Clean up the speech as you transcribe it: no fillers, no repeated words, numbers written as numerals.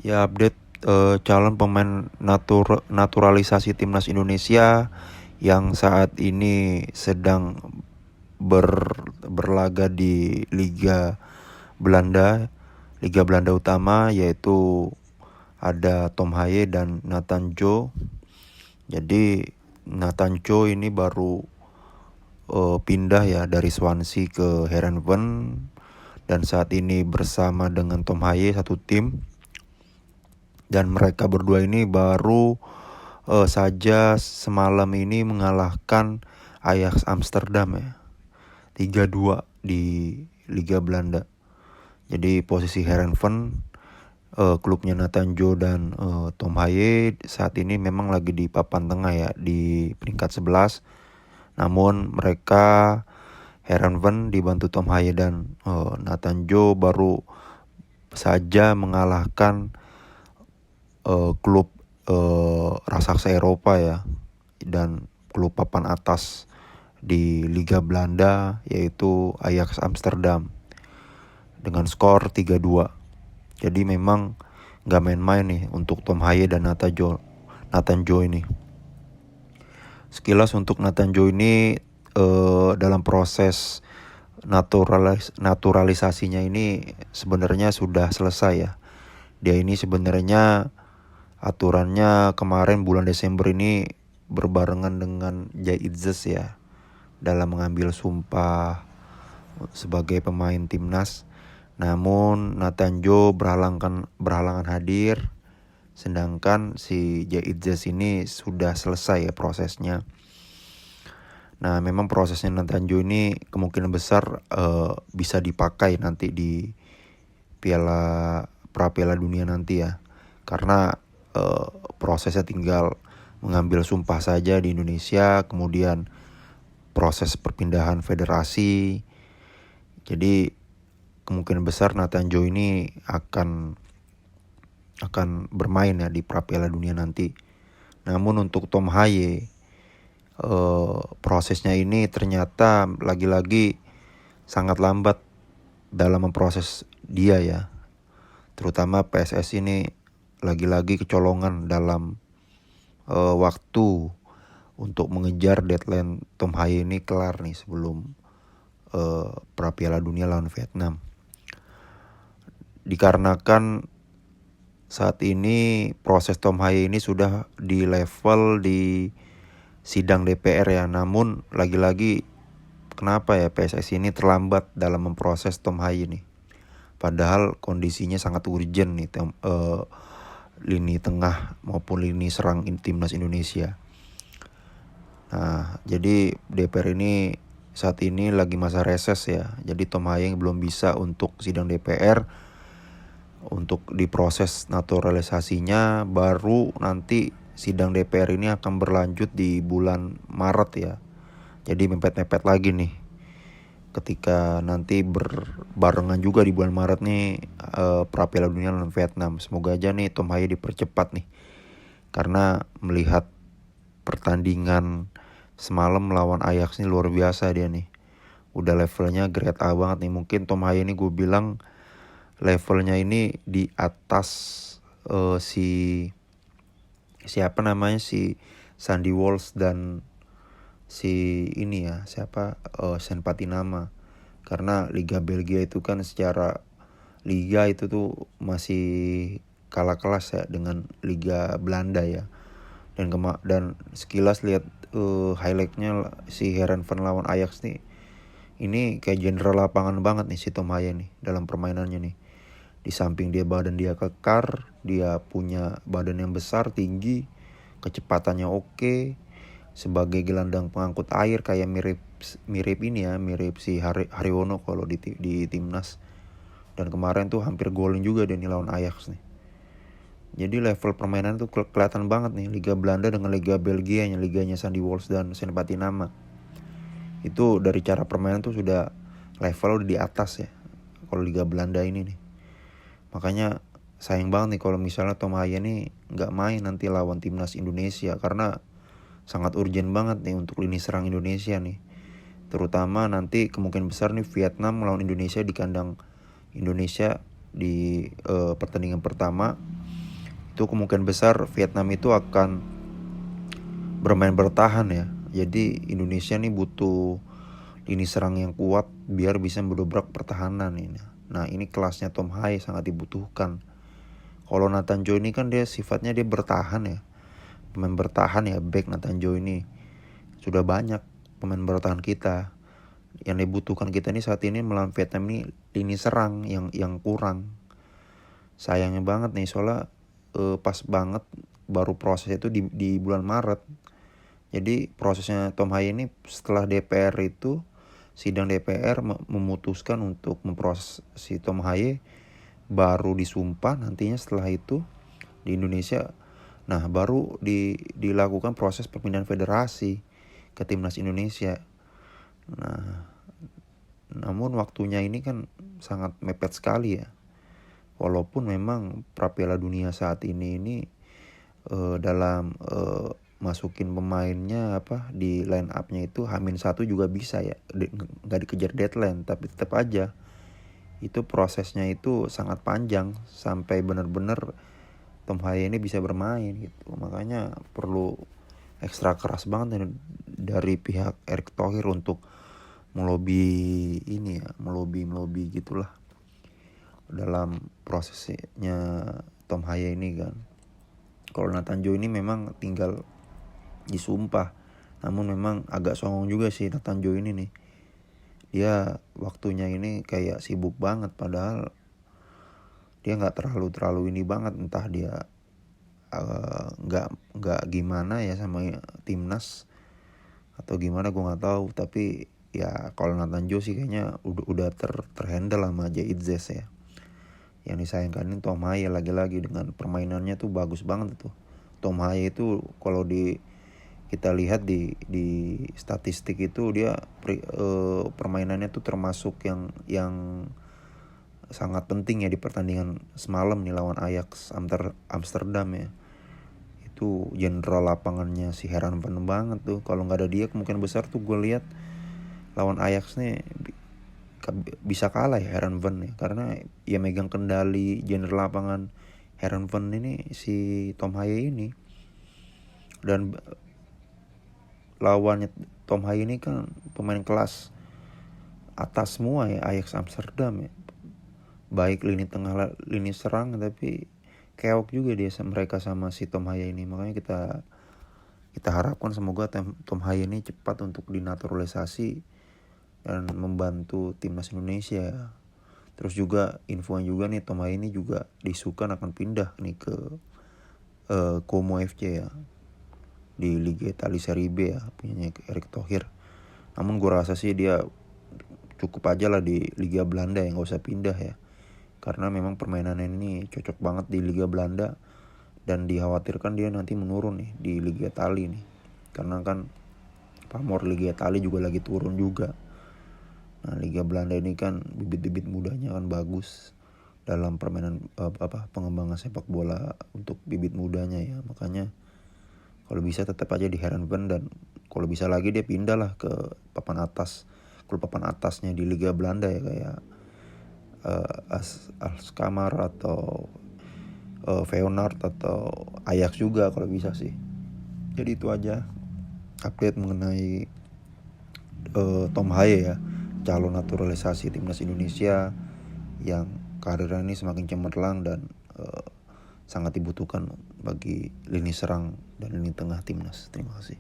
Ya, update calon pemain naturalisasi timnas Indonesia yang saat ini sedang berlaga di Belanda, Liga Belanda Utama, yaitu ada Tom Haye dan Nathan Joe. Jadi Nathan Joe ini baru pindah ya dari Swansea ke Heerenveen dan saat ini bersama dengan Tom Haye satu tim. Dan mereka berdua ini baru saja semalam ini mengalahkan Ajax Amsterdam ya, 3-2 di Liga Belanda. Jadi posisi Heerenveen, klubnya Nathan Joe dan Tom Haye saat ini memang lagi di papan tengah ya, di peringkat 11. Namun mereka Heerenveen dibantu Tom Haye dan Nathan Joe baru saja mengalahkan klub raksasa Eropa ya, dan klub papan atas di Liga Belanda yaitu Ajax Amsterdam dengan skor 3-2. Jadi memang gak main-main nih untuk Tom Haye dan Nathan Joe ini. Sekilas untuk Nathan Joe ini dalam proses naturalisasinya ini sebenarnya sudah selesai ya. Dia ini sebenarnya aturannya kemarin bulan Desember ini berbarengan dengan Jay Itzes ya, dalam mengambil sumpah sebagai pemain timnas. Namun Nathan Joe berhalangan hadir, sedangkan si Jay Itzes ini sudah selesai ya prosesnya. Nah, memang prosesnya Nathan Joe ini kemungkinan besar bisa dipakai nanti di Piala Dunia nanti ya, karena prosesnya tinggal mengambil sumpah saja di Indonesia, kemudian proses perpindahan federasi. Jadi kemungkinan besar Nathan Joe ini akan bermain ya di Piala Dunia nanti. Namun untuk Tom Haye, prosesnya ini ternyata lagi-lagi sangat lambat dalam memproses dia ya. Terutama PSSI ini lagi-lagi kecolongan dalam waktu untuk mengejar deadline Tom Haye ini kelar nih sebelum Piala Dunia lawan Vietnam. Dikarenakan saat ini proses Tom Haye ini sudah di level di sidang DPR ya, namun lagi-lagi kenapa ya PSSI ini terlambat dalam memproses Tom Haye nih. Padahal kondisinya sangat urgent nih, lini tengah maupun lini serang timnas Indonesia. Nah, jadi DPR ini saat ini lagi masa reses ya. Jadi Tom Haye belum bisa untuk sidang DPR untuk diproses naturalisasinya. Baru nanti sidang DPR ini akan berlanjut di bulan Maret ya. Jadi mepet-mepet lagi nih, ketika nanti berbarengan juga di bulan Maret nih Piala Dunia lawan Vietnam. Semoga aja nih Tom Haye dipercepat nih, karena melihat pertandingan semalam melawan Ajax ini luar biasa dia nih. Udah levelnya grade A banget nih. Mungkin Tom Haye ini gue bilang levelnya ini di atas si Sandy Walsh dan si ini ya Sen Patinama. Karena Liga Belgia itu kan secara liga itu tuh masih kalah kelas ya dengan Liga Belanda ya. Dan sekilas lihat highlightnya si Heerenveen lawan Ajax nih, ini kayak jenderal lapangan banget nih si Tom Haye nih dalam permainannya nih. Di samping badan dia kekar, dia punya badan yang besar, tinggi, kecepatannya oke. Sebagai gelandang pengangkut air kayak mirip si Haryono kalau di timnas. Dan kemarin tuh hampir golin juga dia nih lawan Ajax nih. Jadi level permainan tuh kelihatan banget nih Liga Belanda dengan Liga Belgia, liganya Sandy Walsh dan Sen Patinama. Itu dari cara permainan tuh sudah level di atas ya kalau Liga Belanda ini nih. Makanya sayang banget nih kalau misalnya Tom Haye nih gak main nanti lawan timnas Indonesia, karena sangat urgent banget nih untuk lini serang Indonesia nih. Terutama nanti kemungkinan besar nih Vietnam melawan Indonesia di kandang Indonesia di pertandingan pertama. itu kemungkinan besar Vietnam itu akan bermain bertahan ya. Jadi Indonesia nih butuh lini serang yang kuat biar bisa mendobrak pertahanan ini. Nah ini kelasnya Tom Haye sangat dibutuhkan. Kalau Nathan Joe ini kan dia sifatnya dia bertahan ya, pemain bertahan ya, back Nathan Joe ini. Sudah banyak pemain bertahan kita. Yang dibutuhkan kita ini saat ini melawan Vietnam ini lini serang yang kurang. Sayangnya banget nih soalnya pas banget baru proses itu di bulan Maret. Jadi prosesnya Tom Haye ini setelah DPR itu sidang DPR memutuskan untuk memproses si Tom Haye, baru disumpah nantinya setelah itu di Indonesia. Nah baru dilakukan proses perpindahan federasi ke timnas Indonesia. Nah namun waktunya ini kan sangat mepet sekali ya. Walaupun memang pra Piala Dunia saat ini dalam masukin pemainnya di line up-nya itu H-1 juga bisa ya, nggak dikejar deadline, tapi tetap aja itu prosesnya itu sangat panjang sampai benar-benar Tom Haye ini bisa bermain gitu. Makanya perlu ekstra keras banget dari pihak Erick Thohir untuk melobi ini ya, melobi gitulah dalam prosesnya Tom Haye ini kan. Kalau Nathan Joe ini memang tinggal disumpah, namun memang agak songong juga sih Nathan Joe ini nih. Dia waktunya ini kayak sibuk banget, padahal dia nggak terlalu ini banget, entah dia nggak gimana ya sama timnas atau gimana gue nggak tahu. Tapi ya kalau Nathan Joe sih kayaknya udah terhandle sama Jaitzes ya. Yang disayangkan ini Tom Haye lagi-lagi dengan permainannya tuh bagus banget tuh. Tom Haye itu kalau kita lihat di statistik itu dia permainannya tuh termasuk yang sangat penting ya di pertandingan semalam nih lawan Ajax Amsterdam ya. Itu jenderal lapangannya si Heran Van banget tuh. Kalau nggak ada dia kemungkinan besar tuh gue lihat lawan Ajax nih bisa kalah ya Heran Van ya, karena ya megang kendali jenderal lapangan Heran Van ini si Tom Haye ini. Dan lawannya Tom Haye ini kan pemain kelas atas semua ya, Ajax Amsterdam ya, baik lini tengah lini serang, tapi keok juga dia mereka sama si Tom Haye ini. Makanya kita harapkan semoga Tom Haye ini cepat untuk dinaturalisasi dan membantu timnas Indonesia. Terus juga infonya juga nih Tom Haye ini juga diisukan akan pindah nih ke Como FC ya, di Liga Italia Serie B ya, punyanya Erick Thohir. Namun gue rasa sih dia cukup aja lah di Liga Belanda ya, nggak usah pindah ya, karena memang permainan ini cocok banget di Liga Belanda dan dikhawatirkan dia nanti menurun nih di Liga Italia nih, karena kan pamor Liga Italia juga lagi turun juga. Nah Liga Belanda ini kan bibit-bibit mudanya kan bagus dalam permainan pengembangan sepak bola untuk bibit mudanya ya. Makanya kalau bisa tetap aja di Heerenveen, dan kalau bisa lagi dia pindah lah ke papan atas, klub papan atasnya di Liga Belanda ya, kayak Alkmaar atau Feyenoord atau Ajax juga kalau bisa sih. Jadi itu aja update mengenai Tom Haye ya, calon naturalisasi timnas Indonesia yang karirnya ini semakin cemerlang dan sangat dibutuhkan bagi lini serang dan lini tengah timnas. Terima kasih.